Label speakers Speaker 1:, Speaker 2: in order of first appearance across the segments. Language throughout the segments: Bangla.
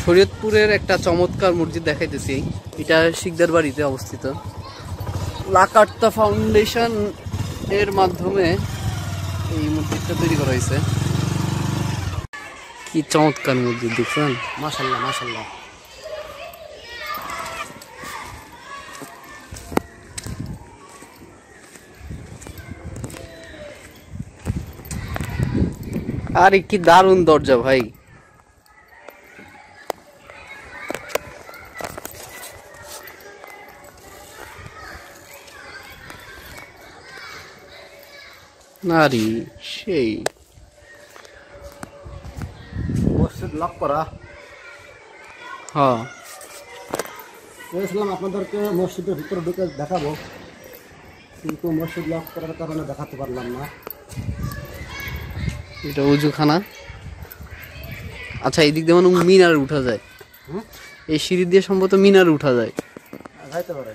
Speaker 1: শরীয়তপুরের একটা চমৎকার মসজিদ দেখাইতেছি। এটা শিকদার বাড়িতে অবস্থিত। লাকার্তা ফাউন্ডেশন এর মাধ্যমে এই মসজিদটা তৈরি করা হয়েছে। কি চমৎকার মসজিদ দেখছেন, মাশাআল্লাহ মাশাআল্লাহ। আরে কি দারুণ দরজা ভাই। নারী সেই
Speaker 2: মসজিদ লক করা।
Speaker 1: হ্যাঁ,
Speaker 2: বলেছিলাম আপনাদেরকে মসজিদের ভিতরে ঢুকে দেখাবো, কিন্তু মসজিদ লক করার কারণে দেখাতে পারলাম না।
Speaker 1: এটা উজুখানা। আচ্ছা, এই দিক দিয়ে মানে মিনার উঠা যায়। এই সিঁড়ি দিয়ে সম্ভবত মিনার উঠা যায়।
Speaker 2: যাইতে পারে,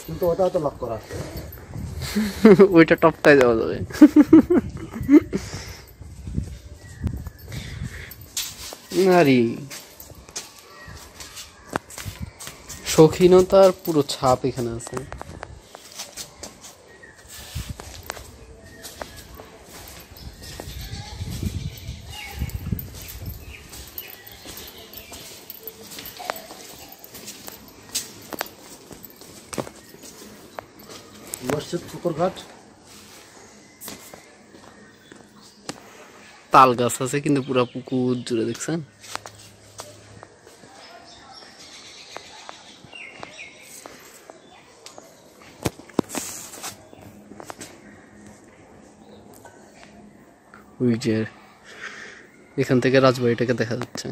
Speaker 2: কিন্তু ওটা হয়তো লক করা।
Speaker 1: ওইটা টপটায় যাওয়া যাবে। নারী শৌখিনতার পুরো ছাপ এখানে আছে।
Speaker 2: মসজিদ পুকুরঘাট।
Speaker 1: তাল গাছ আছে কিন্তু পুরা পুকুর জুড়ে, দেখছেন? ওই যে এখান থেকে রাজবাড়িটাকে দেখা যাচ্ছে।